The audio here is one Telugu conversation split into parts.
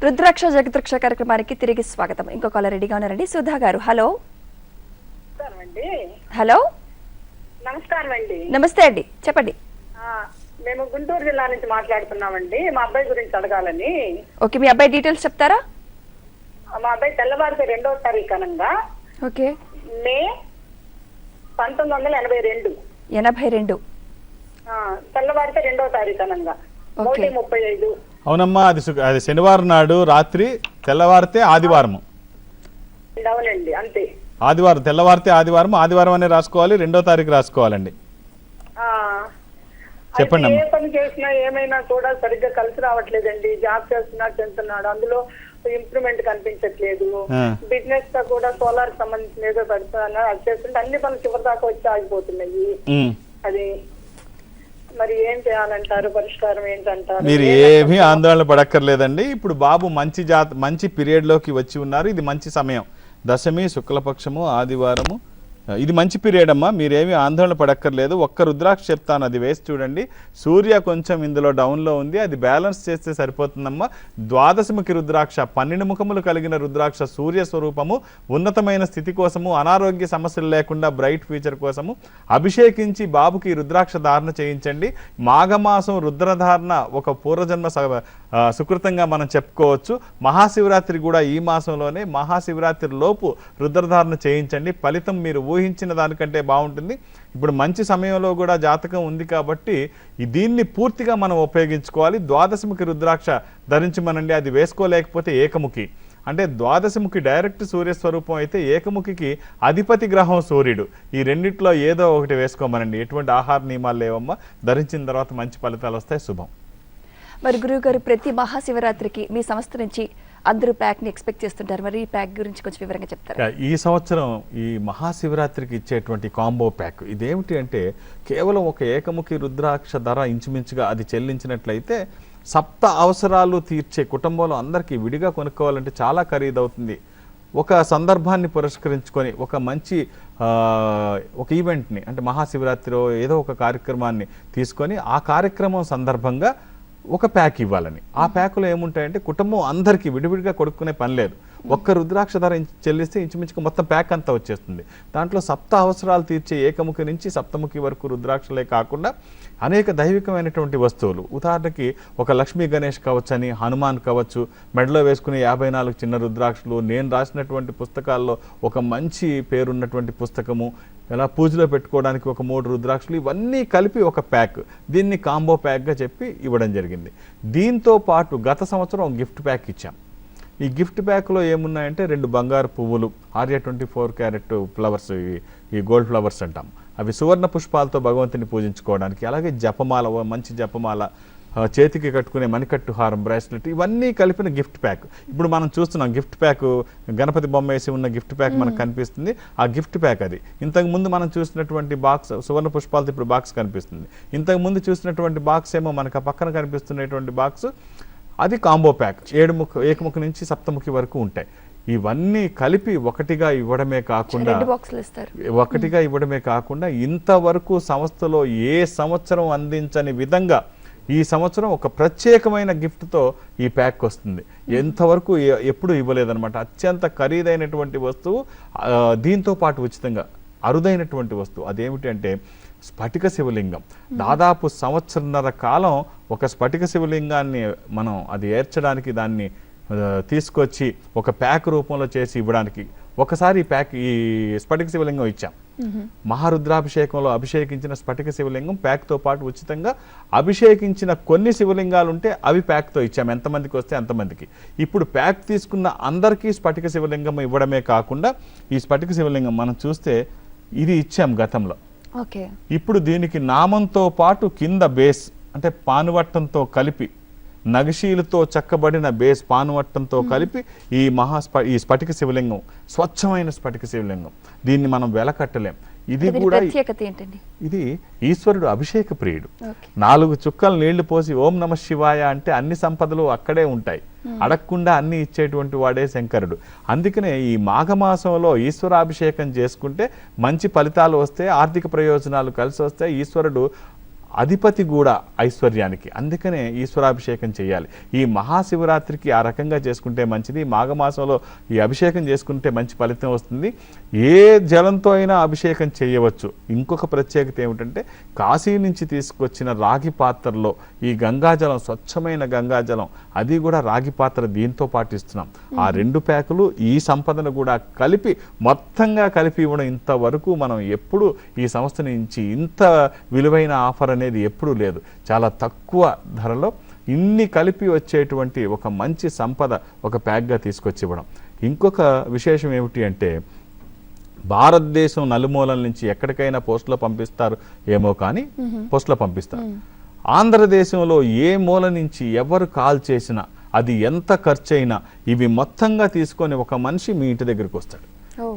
రుద్రాక్ష జగద్రక్ష కార్యక్రమానికి తిరిగి స్వాగతం. ఇంకో కాలర్ రెడీగా ఉన్నారండి. సుధా గారు, హలో. హలో, నమస్కారం అండి. నమస్తే అండి, చెప్పండి. మేము గుంటూరు జిల్లా నుంచి మాట్లాడుతున్నామండి. మా అబ్బాయి గురించి అడగాలని. ఓకే, మీ అబ్బాయి డీటెయిల్స్ చెప్తారా? మా అబ్బాయి తెల్లవారితే 2వ తారీఖు అనంగా ఓకే, మే 1982. 82 తెల్లవారితే 2వ తారీఖు అనంగా 1:35. అవునమ్మా, అది శనివారం నాడు రాత్రి, తెల్లవారితే ఆదివారం. అవునండి, అంతే. ఆదివారం తెల్లవారితే ఆదివారం అనే రాసుకోవాలి, 2వ తారీఖు రాసుకోవాలండి. చెప్పండి. ఏ పని చేసినా ఏమైనా కూడా సరిగ్గా కలిసి రావట్లేదండి. జాబ్ చేస్తున్నాడు, చెందుతున్నాడు, అందులో ఇంప్రూవ్మెంట్ కనిపించట్లేదు. బిజినెస్ తో కూడా సోలార్ సంబంధించిన ఏదో పెడతాను, అది చేస్తుంటే అన్ని పనులు చివరి దాకా వచ్చి ఆగిపోతున్నాయి. అది మరి ఏం చేయాలంటారు? పరిష్కారం ఏంటంటారు? మీరు ఏమీ ఆందోళన పడక్కర్లేదండి. ఇప్పుడు బాబు మంచి పీరియడ్ లోకి వచ్చి ఉన్నారు. ఇది మంచి సమయం, దశమి, శుక్లపక్షము, ఆదివారము. ఇది మంచి పీరియడ్ అమ్మా, మీరేమీ ఆందోళన పడక్కర్లేదు. ఒక్క రుద్రాక్ష చెప్తాను, అది వేసి చూడండి. సూర్య కొంచెం ఇందులో డౌన్లో ఉంది, అది బ్యాలెన్స్ చేస్తే సరిపోతుందమ్మా. ద్వాదశముఖి రుద్రాక్ష, 12 ముఖములు కలిగిన రుద్రాక్ష, సూర్య స్వరూపము, ఉన్నతమైన స్థితి కోసము, అనారోగ్య సమస్యలు లేకుండా బ్రైట్ ఫ్యూచర్ కోసము అభిషేకించి బాబుకి రుద్రాక్ష ధారణ చేయించండి. మాఘమాసం రుద్రధారణ ఒక పూర్వజన్మ సుకృతంగా మనం చెప్పుకోవచ్చు. మహాశివరాత్రి కూడా ఈ మాసంలోనే, మహాశివరాత్రి లోపు రుద్రధారణ చేయించండి. ఫలితం మీరు ఊహించిన దానికంటే బాగుంటుంది. ఇప్పుడు మంచి సమయంలో కూడా జాతకం ఉంది కాబట్టి దీన్ని పూర్తిగా మనం ఉపయోగించుకోవాలి. ద్వాదశముఖి రుద్రాక్ష ధరించమనండి. అది వేసుకోలేకపోతే ఏకముఖి, అంటే ద్వాదశముఖి డైరెక్ట్ సూర్యస్వరూపం అయితే, ఏకముఖికి అధిపతి గ్రహం సూర్యుడు. ఈ రెండిట్లో ఏదో ఒకటి వేసుకోమనండి. ఎటువంటి ఆహార నియమాలు లేవమ్మా. ధరించిన తర్వాత మంచి ఫలితాలు వస్తాయి. శుభం. మరి గురువు గారు, ప్రతి మహాశివరాత్రికి మీ సంస్థ నుంచి అందరూ ప్యాక్ ని ఎక్స్పెక్ట్ చేస్తుంటారు. మరి ఈ ప్యాక్ గురించి కొంచెం వివరంగా చెప్తారా? ఈ సంవత్సరం ఈ మహాశివరాత్రికి ఇచ్చేటువంటి కాంబో ప్యాక్ ఇదేమిటి అంటే, కేవలం ఒక ఏకముఖి రుద్రాక్ష ధర ఇంచుమించుగా అది చెల్లించినట్లయితే సప్త అవసరాలు తీర్చే కుటుంబంలో అందరికీ విడిగా కొనుక్కోవాలంటే చాలా ఖరీదవుతుంది. ఒక సందర్భాన్ని పురస్కరించుకొని ఒక మంచి ఒక ఈవెంట్ని, అంటే మహాశివరాత్రిలో ఏదో ఒక కార్యక్రమాన్ని తీసుకొని ఆ కార్యక్రమం సందర్భంగా ఒక ప్యాక్ ఇవ్వాలని. ఆ ప్యాకులో ఏముంటాయంటే కుటుంబం అందరికీ విడివిడిగా కొడుకునే పని లేదు. ఒక్క రుద్రాక్ష ధర చెల్లిస్తే ఇంచుమించుగా మొత్తం ప్యాక్ అంతా వచ్చేస్తుంది. దాంట్లో సప్త అవసరాలు తీర్చే ఏకముఖి నుంచి సప్తముఖి వరకు రుద్రాక్షలే కాకుండా అనేక దైవికమైనటువంటి వస్తువులు, ఉదాహరణకి ఒక లక్ష్మీ గణేష్ కవచని, హనుమాన్ కవచ్చు, మెడలో వేసుకునే 54 చిన్న రుద్రాక్షలు, నేను రాసినటువంటి పుస్తకాల్లో ఒక మంచి పేరున్నటువంటి పుస్తకము, ఇలా పూజలో పెట్టుకోవడానికి ఒక 3 రుద్రాక్షలు, ఇవన్నీ కలిపి ఒక ప్యాక్. దీన్ని కాంబో ప్యాక్గా చెప్పి ఇవ్వడం జరిగింది. దీంతో పాటు గత సంవత్సరం గిఫ్ట్ ప్యాక్ ఇచ్చాం. ఈ గిఫ్ట్ ప్యాక్లో ఏమున్నాయంటే 2 బంగారు పువ్వులు, ఆర్య 24 క్యారెట్ ఫ్లవర్స్, ఈ గోల్డ్ ఫ్లవర్స్ అంటాం, అవి సువర్ణ పుష్పాలతో భగవంతుని పూజించుకోవడానికి. అలాగే జపమాల, మంచి జపమాల, చేతికి కట్టుకునే మణికట్టు హారం, బ్రాస్లెట్, ఇవన్నీ కలిపిన గిఫ్ట్ ప్యాక్. ఇప్పుడు మనం చూస్తున్నాం గిఫ్ట్ ప్యాక్, గణపతి బొమ్మ వేసి ఉన్న గిఫ్ట్ ప్యాక్ మనకు కనిపిస్తుంది. ఆ గిఫ్ట్ ప్యాక్ అది. ఇంతకుముందు మనం చూసినటువంటి బాక్స్ సువర్ణ పుష్పాలతో ఇప్పుడు బాక్స్ కనిపిస్తుంది. ఇంతకుముందు చూసినటువంటి బాక్స్ ఏమో మనకు ఆ పక్కన కనిపిస్తున్నటువంటి బాక్స్, అది కాంబో ప్యాక్. ఏకముఖి నుంచి సప్తముఖి వరకు ఉంటాయి. ఇవన్నీ కలిపి ఒకటిగా ఇవ్వడమే కాకుండా ఇంతవరకు సంస్థలో ఏ సంవత్సరం అందించని విధంగా ఈ సంవత్సరం ఒక ప్రత్యేకమైన గిఫ్ట్తో ఈ ప్యాక్ వస్తుంది. ఎంతవరకు ఎప్పుడు ఇవ్వలేదన్నమాట. అత్యంత ఖరీదైనటువంటి వస్తువు, దీంతో పాటు ఉచితంగా అరుదైనటువంటి వస్తువు. అదేమిటి అంటే స్ఫటిక శివలింగం. దాదాపు 1.5 సంవత్సరాల కాలం ఒక స్ఫటిక శివలింగాన్ని మనం అది ఏర్చడానికి దాన్ని తీసుకొచ్చి ఒక ప్యాక్ రూపంలో చేసి ఇవ్వడానికి ఒకసారి ఈ స్ఫటిక శివలింగం ఇచ్చాం. మహారుద్రాభిషేకంలో అభిషేకించిన స్ఫటిక శివలింగం ప్యాక్తో పాటు ఉచితంగా, అభిషేకించిన కొన్ని శివలింగాలు ఉంటే అవి ప్యాక్తో ఇచ్చాం. ఎంతమందికి వస్తే అంతమందికి. ఇప్పుడు ప్యాక్ తీసుకున్న అందరికీ స్ఫటిక శివలింగం ఇవ్వడమే కాకుండా ఈ స్ఫటిక శివలింగం మనం చూస్తే ఇది ఇచ్చాం గతంలో. ఇప్పుడు దీనికి నామంతో పాటు కింద బేస్, అంటే పానువట్టంతో కలిపి, నగిశీలతో చెక్కబడిన బేస్ పానువట్టంతో కలిపి ఈ స్ఫటిక శివలింగం, స్వచ్ఛమైన స్ఫటిక శివలింగం. దీన్ని మనం వెలకట్టలేం. ఇది కూడా ఇది ఈశ్వరుడు అభిషేక ప్రియుడు. 4 చుక్కలు నీళ్లు పోసి ఓం నమ శివాయ అంటే అన్ని సంపదలు అక్కడే ఉంటాయి. అడగకుండా అన్ని ఇచ్చేటువంటి వాడే శంకరుడు. అందుకనే ఈ మాఘమాసంలో ఈశ్వరాభిషేకం చేసుకుంటే మంచి ఫలితాలు వస్తే, ఆర్థిక ప్రయోజనాలు కలిసి వస్తే, ఈశ్వరుడు అధిపతి కూడా ఐశ్వర్యానికి. అందుకనే ఈశ్వరాభిషేకం చేయాలి. ఈ మహాశివరాత్రికి ఆ రకంగా చేసుకుంటే మంచిది. మాఘమాసంలో ఈ అభిషేకం చేసుకుంటే మంచి ఫలితం వస్తుంది. ఏ జలంతో అయినా అభిషేకం చేయవచ్చు. ఇంకొక ప్రత్యేకత ఏమిటంటే కాశీ నుంచి తీసుకొచ్చిన రాగి పాత్రలో ఈ గంగాజలం, స్వచ్ఛమైన గంగాజలం, అది కూడా రాగి పాత్ర దీంతో పాటిస్తున్నాం. ఆ 2 ప్యాకులు ఈ సంపదను కూడా కలిపి మొత్తంగా కలిపి ఇవ్వడం. ఇంతవరకు మనం ఎప్పుడు ఈ సంస్థ నుంచి ఇంత విలువైన ఆఫర్ అనేది ఎప్పుడూ లేదు. చాలా తక్కువ ధరలో ఇన్ని కలిపి వచ్చేటువంటి ఒక మంచి సంపద ఒక ప్యాక్గా తీసుకొచ్చి ఇవ్వడం. ఇంకొక విశేషం ఏమిటి అంటే భారతదేశం నలుమూలల నుంచి ఎక్కడికైనా పోస్టులో పంపిస్తారు ఏమో కానీ పోస్టులో పంపిస్తారు. ఆంధ్రదేశంలో ఏ మూల నుంచి ఎవరు కాల్ చేసినా అది ఎంత ఖర్చు అయినా ఇవి మొత్తంగా తీసుకొని ఒక మనిషి మీ ఇంటి దగ్గరికి వస్తాడు.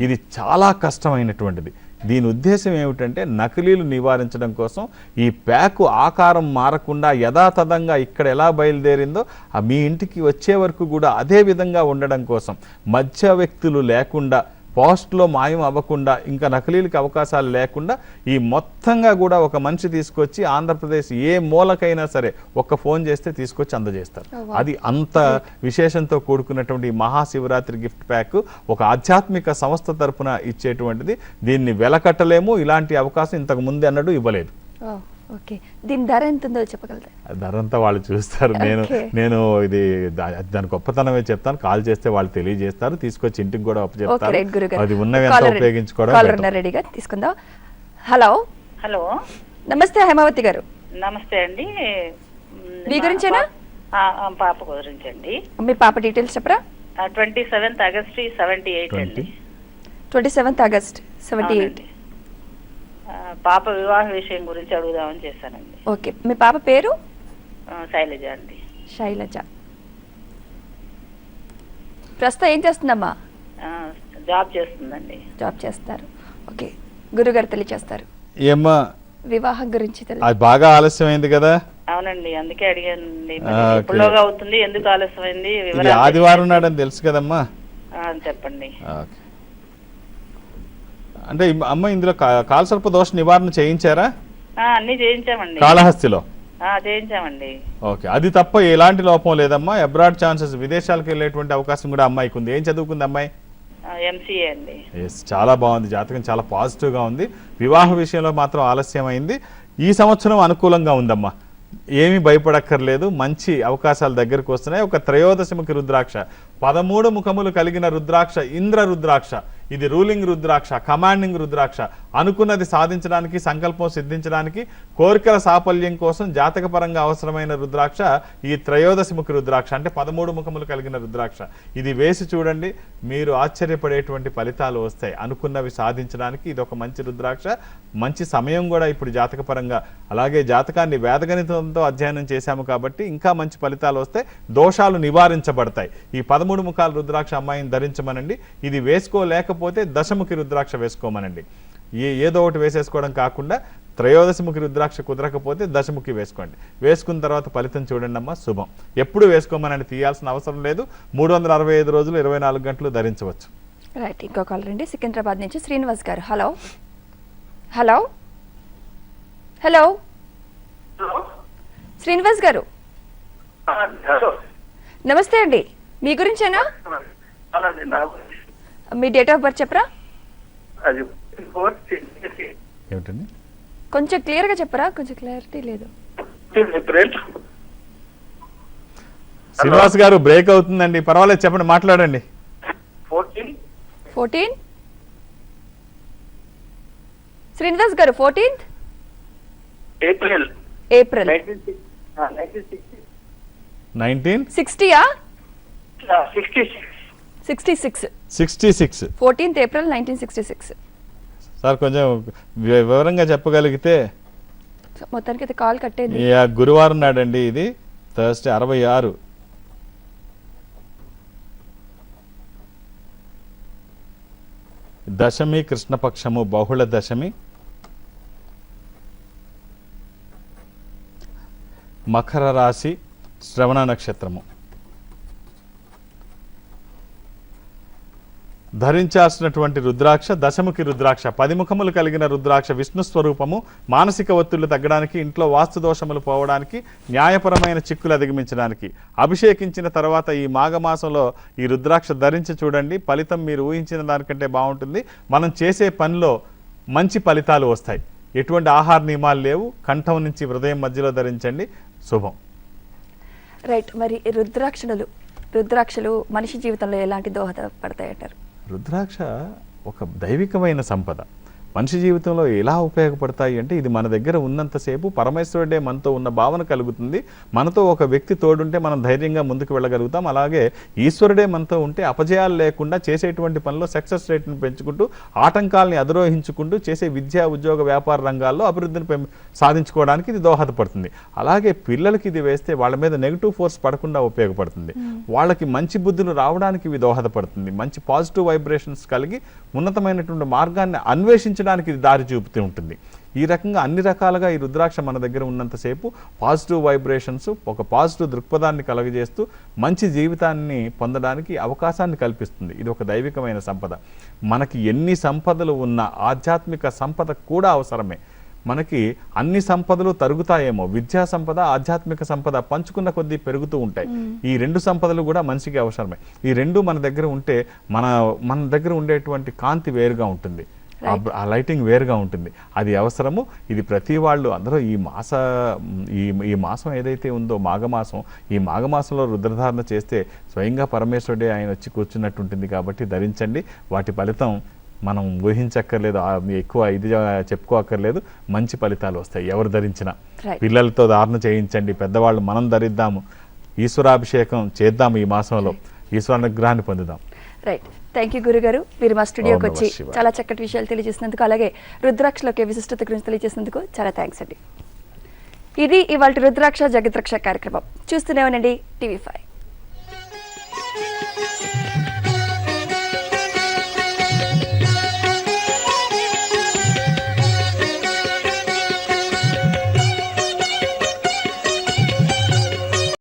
ఇది చాలా కష్టమైనటువంటిది. దీని ఉద్దేశం ఏమిటంటే నకిలీలు నివారించడం కోసం ఈ ప్యాకు ఆకారం మారకుండా యథాతథంగా ఇక్కడ ఎలా బయలుదేరిందో మీ ఇంటికి వచ్చే వరకు కూడా అదే విధంగా ఉండడం కోసం, మధ్య వ్యక్తులు లేకుండా, పోస్ట్లో మాయం అవ్వకుండా, ఇంకా నకిలీలకి అవకాశాలు లేకుండా ఈ మొత్తంగా కూడా ఒక మనిషి తీసుకొచ్చి ఆంధ్రప్రదేశ్ ఏ మూలకైనా సరే ఒక్క ఫోన్ చేస్తే తీసుకొచ్చి అందజేస్తారు. అది అంత విశేషంతో కూడుకున్నటువంటి మహాశివరాత్రి గిఫ్ట్ ప్యాక్ ఒక ఆధ్యాత్మిక సంస్థ తరపున ఇచ్చేటువంటిది. దీన్ని వెలకట్టలేము. ఇలాంటి అవకాశం ఇంతకు ముందు అన్నట్టు ఇవ్వలేదు. ఓకే, దీని ధర ఎంత ఉందో చెప్పగలరా? ధర అంతా వాళ్ళు చూస్తారు. నేను ఇది దాని గొప్పతనమే చెప్తాను. కాల్ చేస్తే వాళ్ళు తెలియజేస్తారు. తీసుకొచ్చి ఇంటికి కూడా అప్పచెప్తారు. అది ఉన్నవి ఉపయోగించుకోవడం. రెడీగా తీసుకుందాం. హలో హలో, నమస్తే హేమావతి గారు. నమస్తే అండి. మీ గురించేనా? పాప గురించండి. మీ పాప డీటెయిల్స్ చెప్పరా? 27th August 78 అండి. 27th August 78. పాప వివాహ విషయం గురించి అడుగుదామని చేశానండి. ఓకే, మీ పాప పేరు? శైలజ అండి. శైలజ. ప్రస్తుతం ఏం చేస్తుందమ్మా? జాబ్ చేస్తుందండి. జాబ్ చేస్తారు. ఓకే, గురుగారు తెలియచేస్తారు. ఏమ్మా వివాహం గురించి అది బాగా ఆలస్యమైంది కదా? అవునండి, అందుకే అడిగానండి. ఎప్పుడులోగా అవుతుంది, ఎందుకు ఆలస్యమైంది? ఆదివారం నాడని తెలుసు కదమ్మా. చెప్పండి. అంటే అమ్మ ఇందులో కాలసర్ప దోష నివారణ చేయించారా? అన్ని చేయించామండి. కాళహస్తిలో చేయించామండి. ఓకే, అది తప్ప ఎలాంటి లోపం లేదమ్మా. అబ్రాడ్ ఛాన్సెస్, విదేశాలకు వెళ్ళేటువంటి అవకాశం కూడా అమ్మాయికి ఉంది. ఏం చదువుకుంది అమ్మాయి? MCA అండి. చాలా బాగుంది. జాతకం చాలా పాజిటివ్ గా ఉంది. వివాహ విషయంలో మాత్రం ఆలస్యమైంది. ఈ సంవత్సరం అనుకూలంగా ఉందమ్మా. ఏమీ భయపడక్కర్లేదు. మంచి అవకాశాలు దగ్గరకు వస్తున్నాయి. ఒక త్రయోదశముఖి రుద్రాక్ష, 13 ముఖములు కలిగిన రుద్రాక్ష, ఇంద్ర రుద్రాక్ష. ఇది రూలింగ్ రుద్రాక్ష, కమాండింగ్ రుద్రాక్ష. అనుకున్నది సాధించడానికి, సంకల్పం సిద్ధించడానికి, కోరికల సాఫల్యం కోసం జాతకపరంగా అవసరమైన రుద్రాక్ష ఈ త్రయోదశముఖి రుద్రాక్ష. అంటే 13 ముఖములు కలిగిన రుద్రాక్ష. ఇది వేసి చూడండి, మీరు ఆశ్చర్యపడేటువంటి ఫలితాలు వస్తాయి. అనుకున్నవి సాధించడానికి ఇది ఒక మంచి రుద్రాక్ష. మంచి సమయం కూడా ఇప్పుడు జాతకపరంగా. అలాగే జాతకాన్ని వేదగణితంతో అధ్యయనం చేశాము కాబట్టి ఇంకా మంచి ఫలితాలు వస్తాయి. దోషాలు నివారించబడతాయి. ఈ 13 ముఖాల రుద్రాక్ష అమ్మాయిని ధరించమనండి. ఇది వేసుకోలేకపోతే దశముఖి రుద్రాక్ష వేసుకోమనండి. ఏదో ఒకటి వేసేసుకోవడం కాకుండా త్రయోదశముఖి రుద్రాక్ష కుదరకపోతే దశముఖి వేసుకోండి. వేసుకున్న తర్వాత ఫలితం చూడండి అమ్మా, శుభం. ఎప్పుడు వేసుకోమనండి, తీయాల్సిన అవసరం లేదు. 365 రోజులు 24 గంటలు ధరించవచ్చు. రైట్, ఇంకో కాల్ రండి. సికింద్రాబాద్ నుంచి శ్రీనివాస్ గారు. హలో హలో హలో శ్రీనివాస్ గారు, నమస్తే అండి. మీ గురించేనా? మీ డేట్ ఆఫ్ బర్త్ చెప్పరా? ఏమిటండి? కొంచెం క్లియర్ గా చెప్పరా? కొంచెం క్లారిటీ లేదు. శ్రీనివాస్ గారు, బ్రేక్ అవుతుందండి. పర్వాలేదు, చెప్పండి, మాట్లాడండి. 14 శ్రీనివాస్ గారు, 14th April 1960. 66. 14th April 1966. Sir కొంచెం వివరంగా చెప్పగలిగితే. మొత్తానికి అయితే కాల్ కట్టేది. గురువారం నాడండి, ఇది థర్స్డే. 66. దశమి కృష్ణపక్షము, బహుళ దశమి. మకర రాశి, శ్రవణ నక్షత్రము. ధరించాల్సినటువంటి రుద్రాక్ష దశముఖి రుద్రాక్ష, 10 ముఖములు కలిగిన రుద్రాక్ష, విష్ణు స్వరూపము. మానసిక ఒత్తిళ్లు తగ్గడానికి, ఇంట్లో వాస్తు దోషములు పోవడానికి, న్యాయపరమైన చిక్కులు అధిగమించడానికి. అభిషేకించిన తర్వాత ఈ మాఘమాసంలో ఈ రుద్రాక్ష ధరించి చూడండి, ఫలితం మీరు ఊహించిన దానికంటే బాగుంటుంది. మనం చేసే పనిలో మంచి ఫలితాలు వస్తాయి. ఎటువంటి ఆహార నియమాలు లేవు. కంఠం నుంచి హృదయం మధ్యలో ధరించండి, శుభం. రైట్. మరి రుద్రాక్షలు మనిషి జీవితంలో ఎలాంటి దోహదపడతాయంటారు? రుద్రాక్ష ఒక దైవికమైన సంపద. మనిషి జీవితంలో ఎలా ఉపయోగపడతాయి అంటే, ఇది మన దగ్గర ఉన్నంతసేపు పరమేశ్వరుడే మనతో ఉన్న భావన కలుగుతుంది. మనతో ఒక వ్యక్తి తోడుంటే మనం ధైర్యంగా ముందుకు వెళ్ళగలుగుతాం. అలాగే ఈశ్వరుడే మనతో ఉంటే అపజయాలు లేకుండా చేసేటువంటి పనిలో సక్సెస్ రేట్ని పెంచుకుంటూ, ఆటంకాలని అధిరోహించుకుంటూ చేసే విద్యా, ఉద్యోగ, వ్యాపార రంగాల్లో అభివృద్ధిని సాధించుకోవడానికి ఇది దోహదపడుతుంది. అలాగే పిల్లలకి ఇది వేస్తే వాళ్ళ మీద నెగిటివ్ ఫోర్స్ పడకుండా ఉపయోగపడుతుంది. వాళ్ళకి మంచి బుద్ధులు రావడానికి ఇవి దోహదపడుతుంది. మంచి పాజిటివ్ వైబ్రేషన్స్ కలిగి ఉన్నతమైనటువంటి మార్గాన్ని అన్వేషించడానికి ఇది దారి చూపుతూ ఉంటుంది. ఈ రకంగా అన్ని రకాలుగా ఈ రుద్రాక్ష మన దగ్గర ఉన్నంతసేపు పాజిటివ్ వైబ్రేషన్స్, ఒక పాజిటివ్ దృక్పథాన్ని కలుగజేస్తూ మంచి జీవితాన్ని పొందడానికి అవకాశాన్ని కల్పిస్తుంది. ఇది ఒక దైవికమైన సంపద. మనకి ఎన్ని సంపదలు ఉన్నా ఆధ్యాత్మిక సంపద కూడా అవసరమే. మనకి అన్ని సంపదలు తరుగుతాయేమో, విద్యా సంపద, ఆధ్యాత్మిక సంపద పంచుకున్న కొద్దీ పెరుగుతూ ఉంటాయి. ఈ 2 సంపదలు కూడా మనిషికి అవసరమే. ఈ 2 మన దగ్గర ఉంటే మన దగ్గర ఉండేటువంటి కాంతి వేరుగా ఉంటుంది, ఆ లైటింగ్ వేరుగా ఉంటుంది. అది అవసరము. ఇది ప్రతి వాళ్ళు అందరూ ఈ మాసం ఏదైతే ఉందో మాఘమాసం, ఈ మాఘమాసంలో రుద్రధారణ చేస్తే స్వయంగా పరమేశ్వరుడే ఆయన వచ్చి కూర్చున్నట్టు ఉంటుంది. కాబట్టి ధరించండి. వాటి ఫలితం మనం ఊహించక్కర్లేదు, ఎక్కువ ఇది చెప్పుకోక్కర్లేదు. మంచి ఫలితాలు వస్తాయి ఎవరు ధరించినా. పిల్లలతో ధారణ చేయించండి, పెద్దవాళ్ళు మనం ధరిద్దాము, ఈశ్వరాభిషేకం చేద్దాము. ఈ మాసంలో ఈశ్వరానుగ్రహాన్ని పొందుదాం. రైట్. థ్యాంక్ యూ గురుగారు. మీరు మా స్టూడియోకి వచ్చి చాలా చక్కటి విషయాలు తెలియజేసినందుకు, అలాగే రుద్రాక్షలోకి విశిష్టత గురించి తెలియజేసినందుకు చాలా థ్యాంక్స్ అండి. ఇది ఇవాళ రుద్రాక్ష జగద్రక్ష కార్యక్రమం. చూస్తూనే ఉండండి TV5.